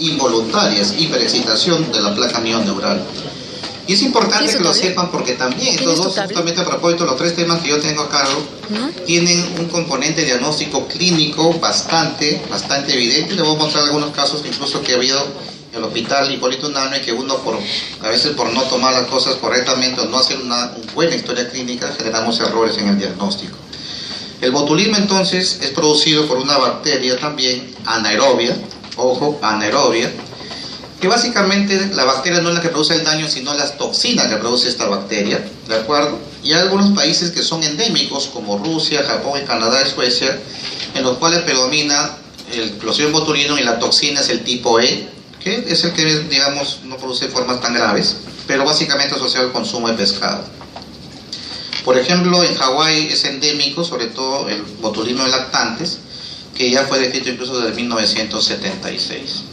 involuntarias, hiperexcitación de la placa mioneural. Y es importante que lo sepan porque también estos dos, justamente a propósito, los tres temas que yo tengo a cargo, tienen un componente diagnóstico clínico bastante evidente. Le voy a mostrar algunos casos incluso que ha habido en el hospital Hipólito Unanue, que uno a veces por no tomar las cosas correctamente o no hacer una buena historia clínica, generamos errores en el diagnóstico. El botulismo entonces es producido por una bacteria también anaerobia, ojo, anaerobia, que básicamente la bacteria no es la que produce el daño, sino las toxinas que produce esta bacteria, ¿de acuerdo? Y hay algunos países que son endémicos, como Rusia, Japón, Canadá, Suecia, en los cuales predomina el Clostridium botulinum y la toxina es el tipo E, que es el que, digamos, no produce formas tan graves, pero básicamente asociado al consumo de pescado. Por ejemplo, en Hawái es endémico, sobre todo el botulismo de lactantes, que ya fue descrito incluso desde 1976.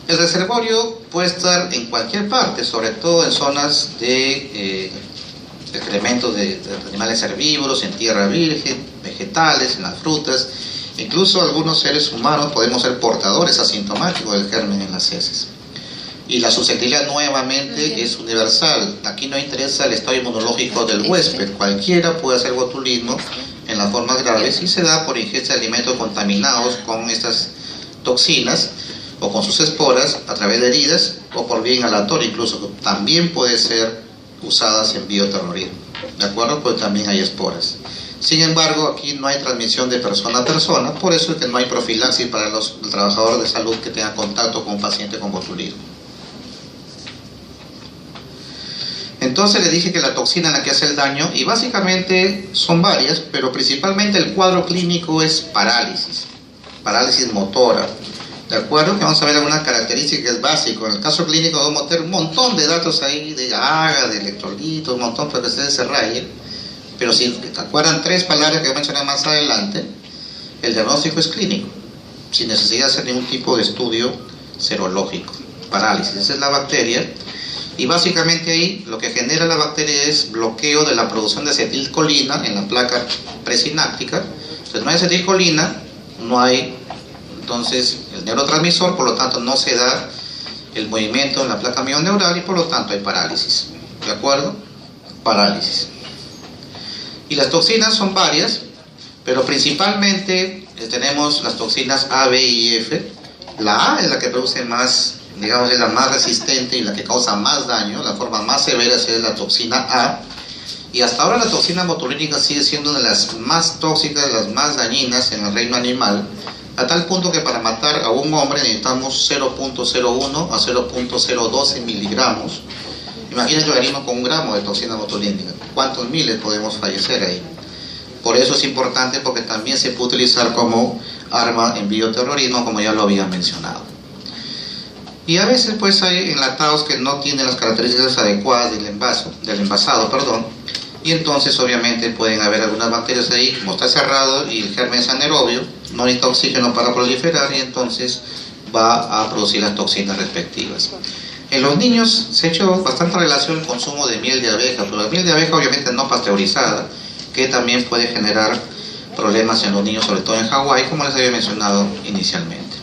El reservorio puede estar en cualquier parte, sobre todo en zonas de excrementos de animales herbívoros, en tierra virgen, vegetales, en las frutas. Incluso algunos seres humanos podemos ser portadores asintomáticos del germen en las heces. Y la susceptibilidad nuevamente es universal. Aquí no interesa el estado inmunológico del huésped. Cualquiera puede hacer botulismo en las formas graves y se da por ingesta de alimentos contaminados con estas toxinas o con sus esporas a través de heridas o por vía inhalatoria, incluso también puede ser usadas en bioterrorismo, ¿de acuerdo? Pues también hay esporas. Sin embargo, aquí no hay transmisión de persona a persona, por eso es que no hay profilaxis para los trabajadores de salud que tengan contacto con un paciente con botulismo. Entonces le dije que la toxina en la que hace el daño, y básicamente son varias, pero principalmente el cuadro clínico es parálisis motora. ¿De acuerdo? Que vamos a ver algunas características que es básico. En el caso clínico vamos a meter un montón de datos ahí, de AGA, de electrolitos, un montón para que ustedes se rayen. Pero si acuerdan tres palabras que voy a mencionar más adelante, el diagnóstico es clínico, sin necesidad de hacer ningún tipo de estudio serológico. Parálisis, esa es la bacteria. Y básicamente ahí lo que genera la bacteria es bloqueo de la producción de acetilcolina en la placa presináptica. Entonces no hay acetilcolina, no hay entonces el neurotransmisor, por lo tanto no se da el movimiento en la placa mioneural y por lo tanto hay parálisis. ¿De acuerdo? Parálisis. Y las toxinas son varias, pero principalmente tenemos las toxinas A, B y F. La A es la que produce más, digamos, es la más resistente y la que causa más daño. La forma más severa es la toxina A. Y hasta ahora la toxina botulínica sigue siendo una de las más tóxicas, de las más dañinas en el reino animal, a tal punto que para matar a un hombre necesitamos 0.01 a 0.012 miligramos. Imagínense que venimos con un gramo de toxina botulínica. ¿Cuántos miles podemos fallecer ahí? Por eso es importante, porque también se puede utilizar como arma en bioterrorismo, como ya lo había mencionado. Y a veces pues hay enlatados que no tienen las características adecuadas del envasado, y entonces obviamente pueden haber algunas bacterias ahí, como está cerrado y el germen es anaerobio, no necesita oxígeno para proliferar y entonces va a producir las toxinas respectivas. En los niños se ha hecho bastante relación el consumo de miel de abeja, pero la miel de abeja obviamente no pasteurizada, que también puede generar problemas en los niños, sobre todo en Hawái, como les había mencionado inicialmente.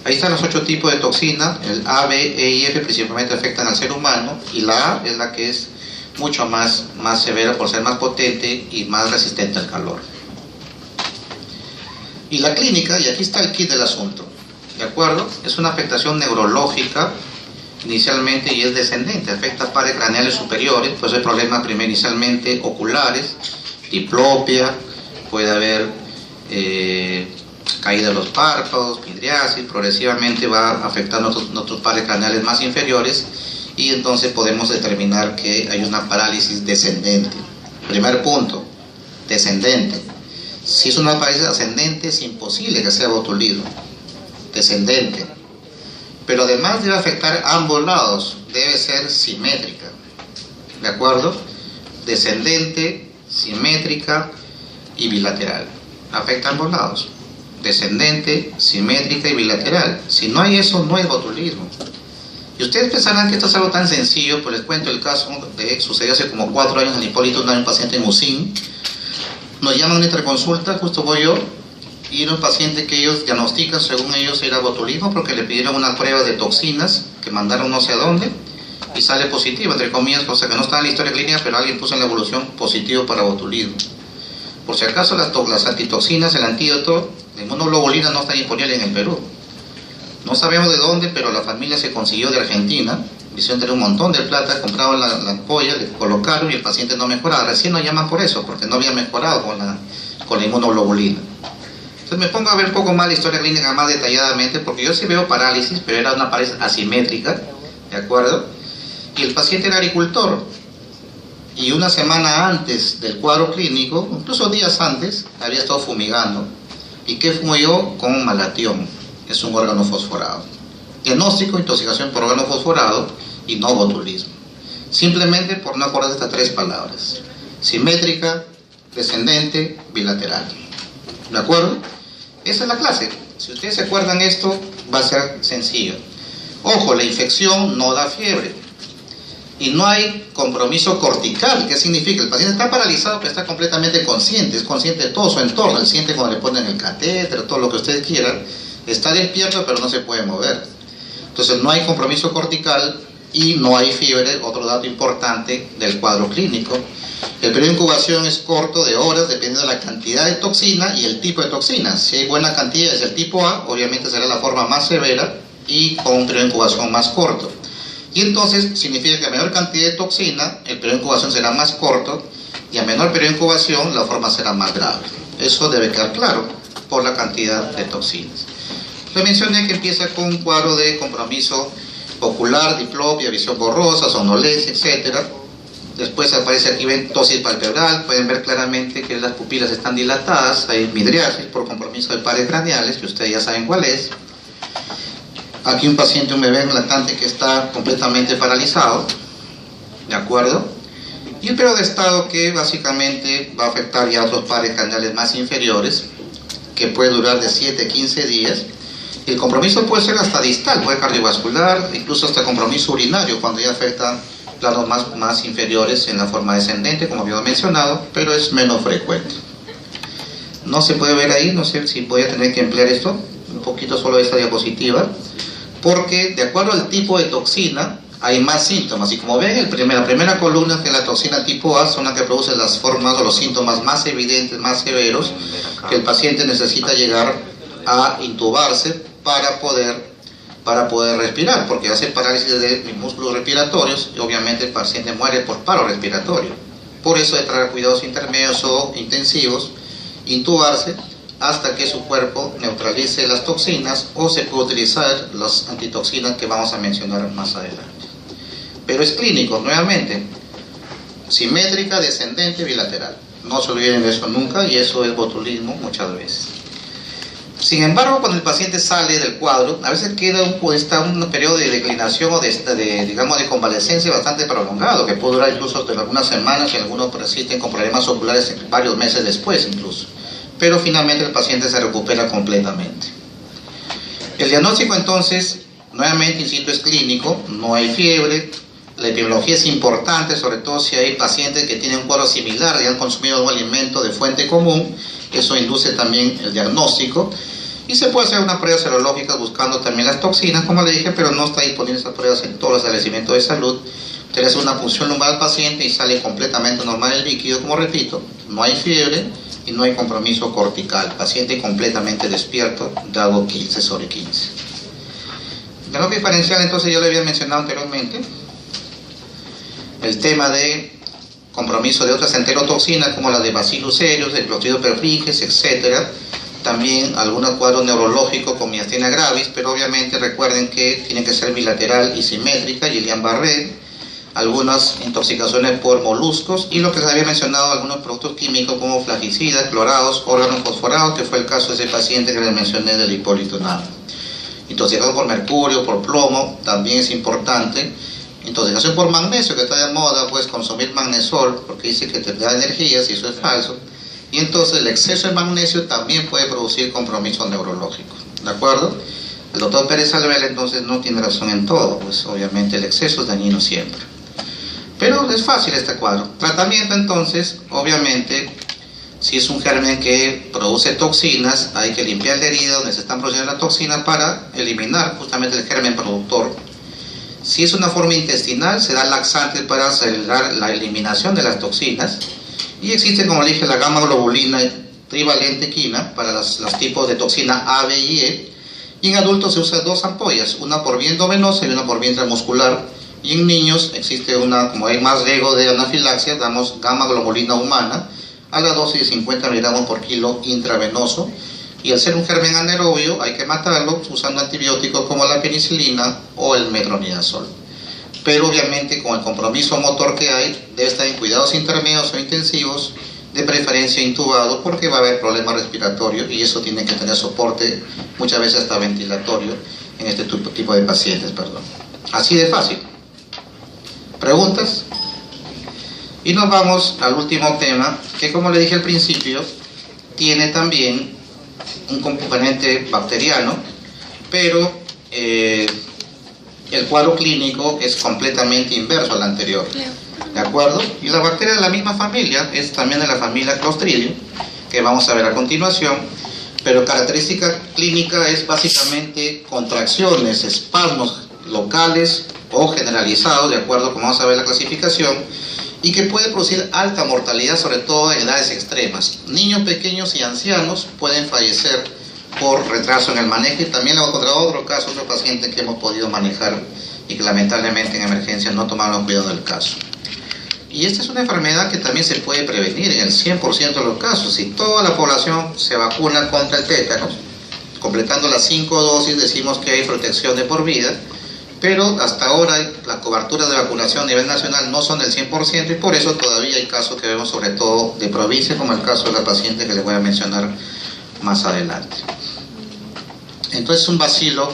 Ahí están los 8 tipos de toxina. El A, B, E y F principalmente afectan al ser humano, y la A es la que es mucho más severa por ser más potente y más resistente al calor. Y la clínica, y aquí está el kit del asunto, ¿de acuerdo? Es una afectación neurológica inicialmente y es descendente, afecta pares craneales superiores, pues hay problemas primero inicialmente oculares, diplopia, puede haber caída de los párpados, midriasis, progresivamente va afectando nuestros pares craneales más inferiores y entonces podemos determinar que hay una parálisis descendente. Primer punto, descendente. Si es una parálisis ascendente es imposible que sea botulismo. Descendente. Pero además debe afectar ambos lados, debe ser simétrica. ¿De acuerdo? Descendente, simétrica y bilateral. Afecta ambos lados. Descendente, simétrica y bilateral. Si no hay eso, no es botulismo. Y ustedes pensarán que esto es algo tan sencillo, pues les cuento el caso que sucedió hace como 4 años en Hipólito Unanue, un paciente en UCIN. Nos llaman a nuestra consulta, justo voy yo, y los pacientes que ellos diagnostican, según ellos, era botulismo porque le pidieron una prueba de toxinas que mandaron no sé a dónde y sale positivo, entre comillas, cosa que no está en la historia clínica, pero alguien puso en la evolución positivo para botulismo. Por si acaso, las antitoxinas, el antídoto de inmunoglobulina no está disponible en el Perú. No sabemos de dónde, pero la familia se consiguió de Argentina, hicieron tener un montón de plata, compraron la ampolla, le colocaron y el paciente no mejoraba. Recién nos llaman por eso, porque no había mejorado con la inmunoglobulina. Entonces me pongo a ver un poco más la historia clínica más detalladamente, porque yo sí veo parálisis, pero era una parálisis asimétrica, ¿de acuerdo? Y el paciente era agricultor, y una semana antes del cuadro clínico, incluso días antes, había estado fumigando. ¿Y qué fumigó? Con malatión, es un órgano fosforado. Diagnóstico, intoxicación por órgano fosforado y no botulismo. Simplemente por no acordar estas tres palabras: simétrica, descendente, bilateral. ¿De acuerdo? Esa es la clase. Si ustedes se acuerdan esto, va a ser sencillo. Ojo, la infección no da fiebre. Y no hay compromiso cortical. ¿Qué significa? El paciente está paralizado, pero está completamente consciente. Es consciente de todo su entorno. Él siente cuando le ponen el catéter, todo lo que ustedes quieran. Está despierto, pero no se puede mover. Entonces no hay compromiso cortical y no hay fiebre, otro dato importante del cuadro clínico. El periodo de incubación es corto, de horas, dependiendo de la cantidad de toxina y el tipo de toxina. Si hay buena cantidad, es el tipo A, obviamente será la forma más severa y con un periodo de incubación más corto. Y entonces significa que a menor cantidad de toxina, el periodo de incubación será más corto, y a menor periodo de incubación, la forma será más grave. Eso debe quedar claro por la cantidad de toxinas. Le mencioné que empieza con un cuadro de compromiso ocular, diplopia, visión borrosa, somnolencia, etc. Después aparece aquí tosis palpebral, pueden ver claramente que las pupilas están dilatadas, hay midriasis por compromiso de pares craneales, que ustedes ya saben cuál es. Aquí un paciente, un bebé lactante que está completamente paralizado, ¿de acuerdo? Y el periodo de estado que básicamente va a afectar ya a otros pares craneales más inferiores, que puede durar de 7 a 15 días. El compromiso puede ser hasta distal, puede cardiovascular, incluso hasta compromiso urinario, cuando ya afecta planos más inferiores en la forma descendente, como había mencionado, pero es menos frecuente. No se puede ver ahí, no sé si voy a tener que emplear esto, un poquito solo esta diapositiva, porque de acuerdo al tipo de toxina hay más síntomas, y como ven, la primera columna de la toxina tipo A son las que producen las formas o los síntomas más evidentes, más severos, que el paciente necesita llegar a intubarse para poder respirar, porque hace parálisis de músculos respiratorios y obviamente el paciente muere por paro respiratorio. Por eso de traer cuidados intermedios o intensivos, intubarse hasta que su cuerpo neutralice las toxinas, o se puede utilizar las antitoxinas que vamos a mencionar más adelante. Pero es clínico, nuevamente, simétrica, descendente, bilateral. No se olviden de eso nunca, y eso es botulismo muchas veces. Sin embargo, cuando el paciente sale del cuadro, a veces queda un periodo de declinación o de convalescencia bastante prolongado, que puede durar incluso algunas semanas, y algunos persisten con problemas oculares varios meses después incluso. Pero finalmente el paciente se recupera completamente. El diagnóstico entonces, nuevamente insisto, es clínico, no hay fiebre. La epidemiología es importante, sobre todo si hay pacientes que tienen un cuadro similar y han consumido un alimento de fuente común. Eso induce también el diagnóstico. Y se puede hacer una prueba serológica buscando también las toxinas, como le dije, pero no está disponible esas pruebas en todos los establecimientos de salud. Usted hace una punción lumbar al paciente y sale completamente normal el líquido, como repito, no hay fiebre y no hay compromiso cortical. Paciente completamente despierto, dado 15/15. Diagnóstico diferencial, entonces, ya lo había mencionado anteriormente. El tema de compromiso de otras enterotoxinas como las de Bacillus cereus, de Clostridium perfringens, etc. También algunos cuadros neurológicos con miastenia gravis, pero obviamente recuerden que tiene que ser bilateral y simétrica, Guillain-Barré, algunas intoxicaciones por moluscos, y lo que se había mencionado, algunos productos químicos como flagicidas, clorados, órganos fosforados, que fue el caso de ese paciente que les mencioné del Hipólito Nava. Intoxicación por mercurio, por plomo, también es importante. Intoxicación por magnesio, que está de moda, pues consumir magnesol, porque dice que te da energías, y eso es falso. Y entonces el exceso de magnesio también puede producir compromiso neurológico, ¿de acuerdo? El doctor Pérez Alvela entonces no tiene razón en todo, pues obviamente el exceso es dañino siempre. Pero es fácil este cuadro. Tratamiento entonces, obviamente, Si es un germen que produce toxinas, hay que limpiar la herida donde se están produciendo las toxinas para eliminar justamente el germen productor. Si es una forma intestinal, se da laxantes para acelerar la eliminación de las toxinas. Y existe, como le dije, la gamma globulina trivalente quina para los tipos de toxina A, B y E. Y en adultos se usan 2 ampollas, una por vía endovenosa y una por vía intramuscular. Y en niños existe una, como hay más riesgo de anafilaxia, damos gamma globulina humana a la dosis de 50 miligramos por kilo intravenoso. Y al ser un germen anaerobio hay que matarlo usando antibióticos como la penicilina o el metronidazol. Pero obviamente con el compromiso motor que hay, debe estar en cuidados intermedios o intensivos, de preferencia intubado, porque va a haber problemas respiratorios y eso tiene que tener soporte, muchas veces hasta ventilatorio, en este tipo de pacientes. Así de fácil. ¿Preguntas? Y nos vamos al último tema, que como le dije al principio, tiene también un componente bacteriano, pero el cuadro clínico es completamente inverso al anterior. ¿De acuerdo? Y la bacteria de la misma familia es también de la familia Clostridium, que vamos a ver a continuación, pero característica clínica es básicamente contracciones, espasmos locales o generalizados, de acuerdo como vamos a ver la clasificación, y que puede producir alta mortalidad, sobre todo en edades extremas. Niños pequeños y ancianos pueden fallecer por retraso en el manejo, y también hemos encontrado otro caso, otro paciente que hemos podido manejar y que lamentablemente en emergencia no tomaron cuidado del caso. Y esta es una enfermedad que también se puede prevenir en el 100% de los casos. Si toda la población se vacuna contra el tétanos, completando las 5 dosis, decimos que hay protección de por vida, pero hasta ahora las coberturas de vacunación a nivel nacional no son del 100% y por eso todavía hay casos que vemos sobre todo de provincia, como el caso de la paciente que les voy a mencionar más adelante. Entonces un bacilo,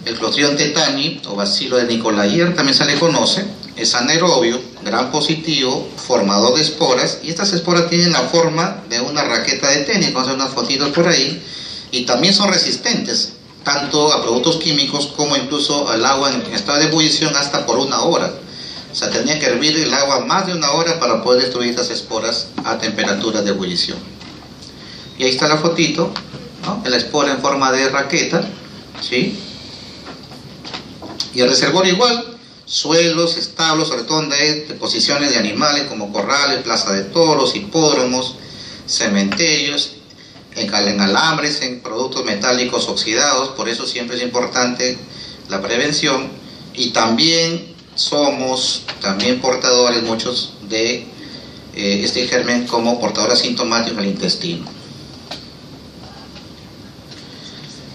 el Clostridium tetani o bacilo de Nicola-Yerr también se le conoce, es anaerobio, gram positivo, formador de esporas, y estas esporas tienen la forma de una raqueta de tenis, vamos a ver unas fotitos por ahí, y también son resistentes tanto a productos químicos como incluso al agua en estado de ebullición hasta por 1 hora. O sea, tenía que hervir el agua más de 1 hora para poder destruir estas esporas a temperatura de ebullición. Y ahí está la fotito, ¿no? La espora en forma de raqueta, ¿sí? Y el reservorio igual, suelos, establos, sobre todo donde hay deposiciones de animales como corrales, plaza de toros, hipódromos, cementerios, en alambres, en productos metálicos oxidados. Por eso siempre es importante la prevención, y también somos portadores muchos de este germen como portador asintomático en el intestino.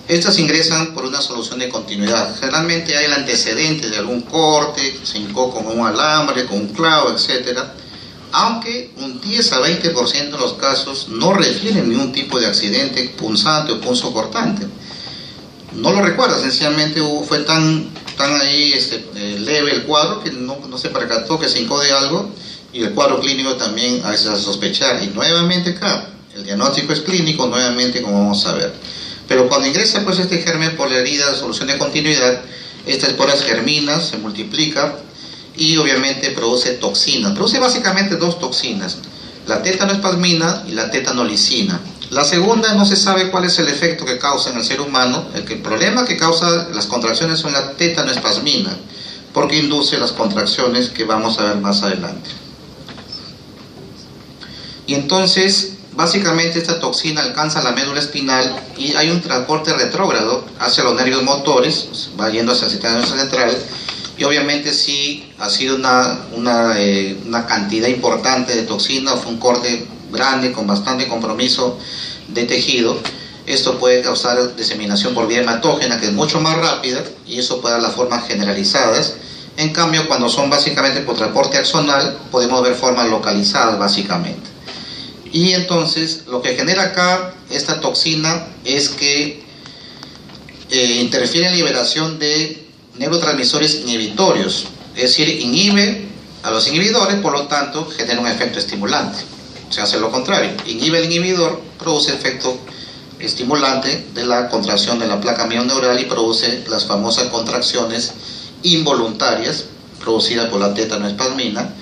Estas ingresan por una solución de continuidad. Generalmente hay el antecedente de algún corte, se hincó con un alambre, con un clavo, etc. Aunque un 10 a 20% de los casos no refieren ningún tipo de accidente punzante o punzocortante. No lo recuerda, sencillamente fue tan ahí leve el cuadro que no se percató que se hincó de algo, y el cuadro clínico también a veces a sospechar. Y nuevamente acá, el diagnóstico es clínico, nuevamente como vamos a ver. Pero cuando ingresa pues este germen por la herida, solución de continuidad, esta espora germina, se multiplica y obviamente produce toxinas. Produce básicamente 2 toxinas, la tetanoespasmina y la tetanolicina. La segunda no se sabe cuál es el efecto que causa en el ser humano. El problema que causa las contracciones son la tetanoespasmina, porque induce las contracciones que vamos a ver más adelante. Y entonces básicamente esta toxina alcanza la médula espinal y hay un transporte retrógrado hacia los nervios motores, va yendo hacia el sistema nervioso central, y obviamente sí ha sido una cantidad importante de toxina, o fue un corte grande con bastante compromiso de tejido. Esto puede causar diseminación por vía hematógena, que es mucho más rápida, y eso puede dar las formas generalizadas. En cambio, cuando son básicamente por transporte axonal, podemos ver formas localizadas básicamente. Y entonces lo que genera acá esta toxina es que interfiere en la liberación de neurotransmisores inhibitorios, es decir, inhibe a los inhibidores, por lo tanto genera un efecto estimulante. Se hace lo contrario, inhibe el inhibidor, produce efecto estimulante de la contracción de la placa mioneural y produce las famosas contracciones involuntarias producidas por la tetanoespasmina,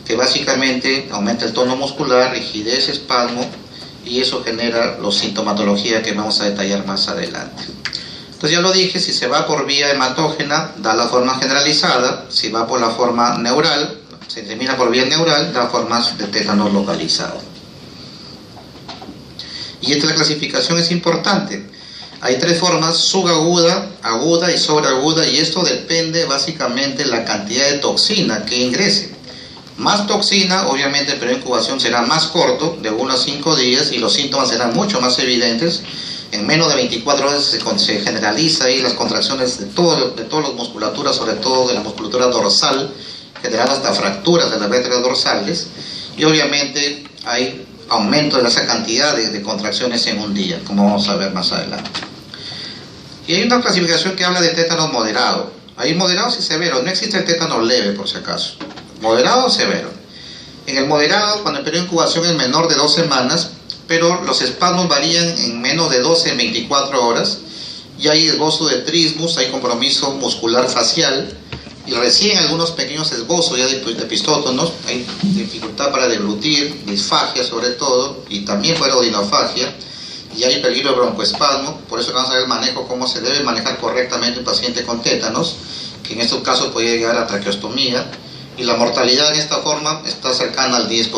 que básicamente aumenta el tono muscular, rigidez, espasmo y eso genera la sintomatología que vamos a detallar más adelante. Entonces ya lo dije, si se va por vía hematógena da la forma generalizada, si va por la forma neural, se termina por vía neural, da formas de tétanos localizado. Y esta clasificación es importante. Hay tres formas: subaguda, aguda y sobreaguda, y esto depende básicamente de la cantidad de toxina que ingrese. Más toxina, obviamente el periodo de incubación será más corto, de 1 a 5 días, y los síntomas serán mucho más evidentes. En menos de 24 horas se generaliza ahí las contracciones de todas las musculaturas, sobre todo de la musculatura dorsal, generando hasta fracturas de las vértebras dorsales, y obviamente hay aumento de esa cantidad de contracciones en un día, como vamos a ver más adelante. Y hay una clasificación que habla de tétanos moderado. Hay moderados y severos, no existe el tétano leve por si acaso. Moderado o severo. En el moderado, cuando el periodo de incubación es menor de 2 semanas, pero los espasmos varían en menos de 12 en 24 horas, y hay esbozo de trismus, hay compromiso muscular facial, y recién algunos pequeños esbozos ya de epistótonos, hay dificultad para deglutir, disfagia sobre todo, y también para odinofagia, y hay peligro de broncoespasmo. Por eso vamos a ver el manejo, cómo se debe manejar correctamente un paciente con tétanos, que en estos casos puede llegar a traqueostomía, y la mortalidad en esta forma está cercana al 10%.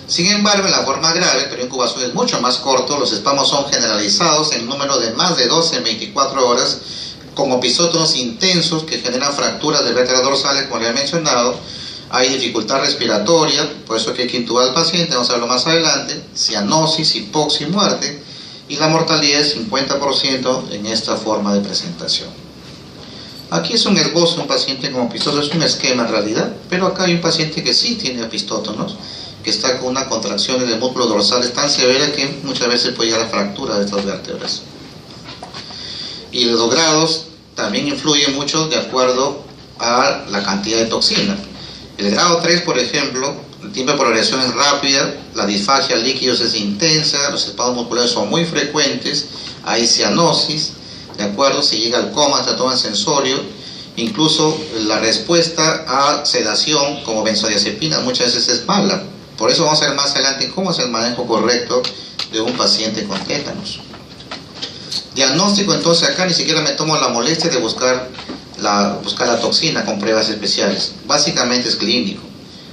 Sin embargo, en la forma grave, el periodo de incubación es mucho más corto, los espasmos son generalizados en número de más de 12 en 24 horas, con episótonos intensos que generan fracturas de vértebras dorsales, como ya he mencionado. Hay dificultad respiratoria, por eso que hay que intubar al paciente, vamos a verlo más adelante, cianosis, hipoxia y muerte, y la mortalidad es 50% en esta forma de presentación. Aquí es un esbozo de un paciente con epistótonos, es un esquema en realidad, pero acá hay un paciente que sí tiene epistótonos, que está con una contracción de músculos dorsales tan severa que muchas veces puede llegar a fractura de estas vértebras. Y los grados también influyen mucho de acuerdo a la cantidad de toxina. El grado 3, por ejemplo, el tiempo de progresión es rápida, la disfagia de líquidos es intensa, los espasmos musculares son muy frecuentes, hay cianosis, de acuerdo, se llega al coma, tratamiento sensorio, incluso la respuesta a sedación como benzodiazepina muchas veces es mala. Por eso vamos a ver más adelante cómo es el manejo correcto de un paciente con tétanos. Diagnóstico, entonces acá ni siquiera me tomo la molestia de buscar la toxina con pruebas especiales. Básicamente es clínico.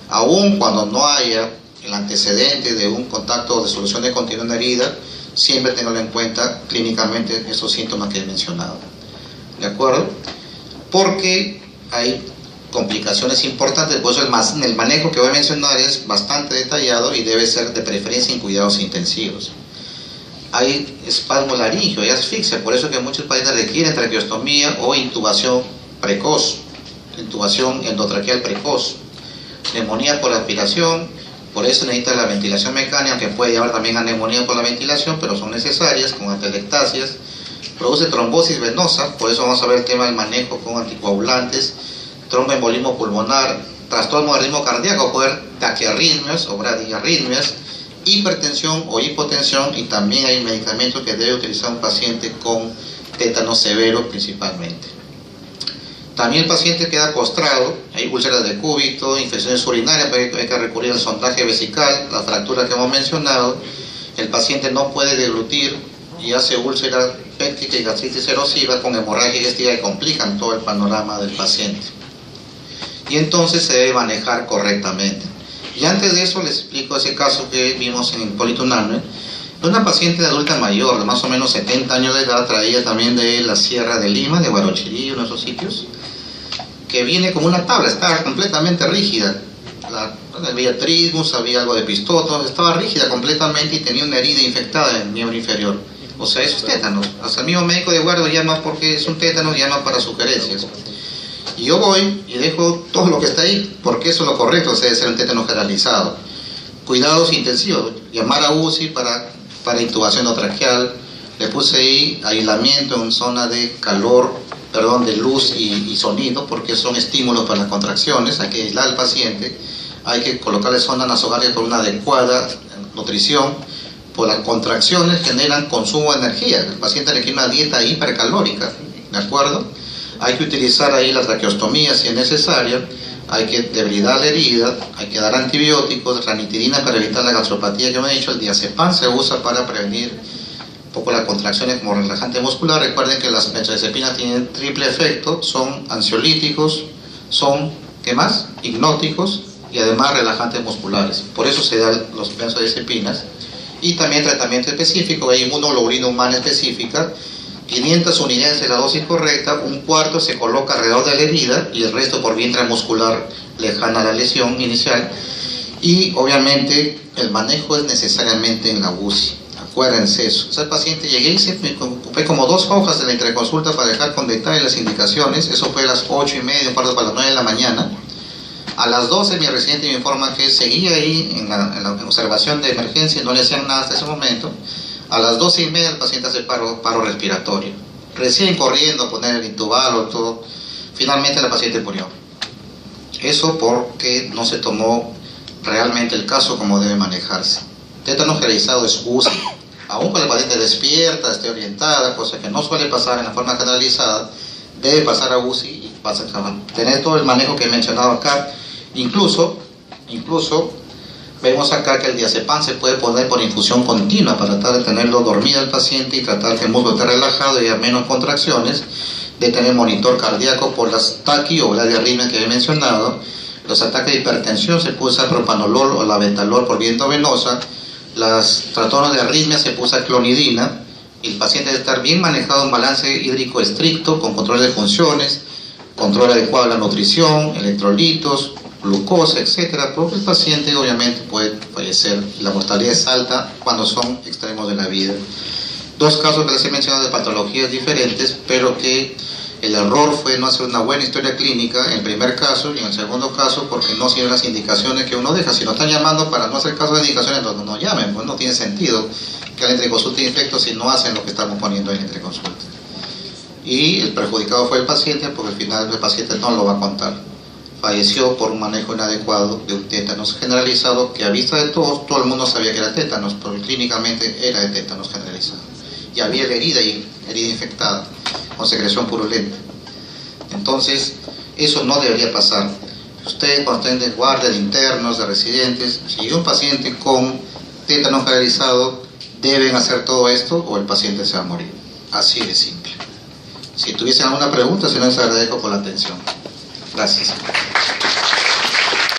Aún cuando no haya el antecedente de un contacto de solución de continuo en la herida, siempre tenganlo en cuenta clínicamente esos síntomas que he mencionado. ¿De acuerdo? Porque hay complicaciones importantes, por eso el manejo que voy a mencionar es bastante detallado y debe ser de preferencia en cuidados intensivos. Hay espasmo laríngeo, hay asfixia, por eso que muchos pacientes requieren traqueostomía o intubación precoz, intubación endotraqueal precoz, neumonía por aspiración, por eso necesita la ventilación mecánica, que puede llevar también a neumonía por la ventilación, pero son necesarias, con atelectasias, produce trombosis venosa, por eso vamos a ver el tema del manejo con anticoagulantes, tromboembolismo pulmonar, trastorno de ritmo cardíaco, puede haber taquiarritmias o bradiarritmias, hipertensión o hipotensión, y también hay medicamentos que debe utilizar un paciente con tétano severo principalmente. También el paciente queda postrado, hay úlceras de cúbito, infecciones urinarias, hay que recurrir al sondaje vesical, la fractura que hemos mencionado, el paciente no puede deglutir y hace úlcera péptica y gastritis erosiva con hemorragia digestiva que complican todo el panorama del paciente. Y entonces se debe manejar correctamente. Y antes de eso les explico ese caso que vimos en Hipólito Unanue. Una paciente de adulta mayor, de más o menos 70 años de edad, traía también de la Sierra de Lima, de Huarochirí, uno de esos sitios, que viene como una tabla, estaba completamente rígida. Había trismus, había algo de epistótonos, estaba rígida completamente y tenía una herida infectada en el miembro inferior. O sea, esos tétanos. Hasta el mismo médico de guardia llama, porque es un tétano, llama para sugerencias. Y yo voy y dejo todo lo que está ahí, porque eso es lo correcto, debe ser un tétano generalizado. Cuidados intensivos, llamar a UCI para intubación endotraqueal, le puse ahí aislamiento en zona de de luz y sonido, porque son estímulos para las contracciones, hay que aislar al paciente, hay que colocarle sonda nasogástrica con una adecuada nutrición, pues las contracciones generan consumo de energía, el paciente requiere una dieta hipercalórica, ¿de acuerdo? Hay que utilizar ahí la traqueostomía si es necesaria, hay que debridar la herida, hay que dar antibióticos, ranitidina para evitar la gastropatía que me he dicho, el diazepam se usa para prevenir un poco las contracciones como relajante muscular. Recuerden que las benzodiazepinas tienen triple efecto, son ansiolíticos, son, ¿qué más? Hipnóticos y además relajantes musculares. Por eso se dan los benzodiazepinas. Y también tratamiento específico, hay inmunoglobulina humana específica, 500 unidades de la dosis correcta, un cuarto se coloca alrededor de la herida y el resto por vía intramuscular lejana a la lesión inicial. Y obviamente el manejo es necesariamente en la UCI, acuérdense eso. O sea, el paciente llegué y me ocupé como 2 hojas de la interconsulta para dejar con detalle las indicaciones. Eso fue a las 8:30, un cuarto para las 9 de la mañana. A las 12 mi residente me informa que seguía ahí en la observación de emergencia y no le hacían nada hasta ese momento. A las 12:30 el paciente hace paro respiratorio. Recién corriendo a poner el intubado, todo. Finalmente la paciente murió. Eso porque no se tomó realmente el caso como debe manejarse. Tétano generalizado es UCI. Aún cuando la paciente despierta, esté orientada, cosa que no suele pasar en la forma generalizada, debe pasar a UCI y pasa a tener todo el manejo que he mencionado acá. Incluso vemos acá que el diazepam se puede poner por infusión continua para tratar de tenerlo dormido al paciente y tratar que el músculo esté relajado y haya menos contracciones, de tener monitor cardíaco por las taqui o bradiarritmia que he mencionado. Los ataques de hipertensión se puede usar propanolol o labetalol por vía endovenosa. Las trastornos de arritmia se puede usar clonidina. Y el paciente debe estar bien manejado en balance hídrico estricto, con control de funciones, control adecuado de la nutrición, electrolitos, glucosa, etcétera, porque el paciente obviamente puede fallecer y la mortalidad es alta cuando son extremos de la vida. 2 casos que les he mencionado de patologías diferentes, pero que el error fue no hacer una buena historia clínica en el primer caso y en el segundo caso porque no siguen las indicaciones que uno deja. Si no están llamando para no hacer caso de indicaciones, no llamen, pues no tiene sentido que la entreconsulta de infectos si no hacen lo que estamos poniendo en la entreconsulta. Y el perjudicado fue el paciente porque al final el paciente no lo va a contar. Falleció por un manejo inadecuado de un tétanos generalizado que a vista de todos, todo el mundo sabía que era tétanos, pero clínicamente era de tétanos generalizado. Y había la herida infectada, con secreción purulenta. Entonces, eso no debería pasar. Ustedes cuando estén de guardia, de internos, de residentes, si llega un paciente con tétanos generalizado, deben hacer todo esto o el paciente se va a morir. Así de simple. Si tuviesen alguna pregunta, si no, les agradezco por la atención. Gracias.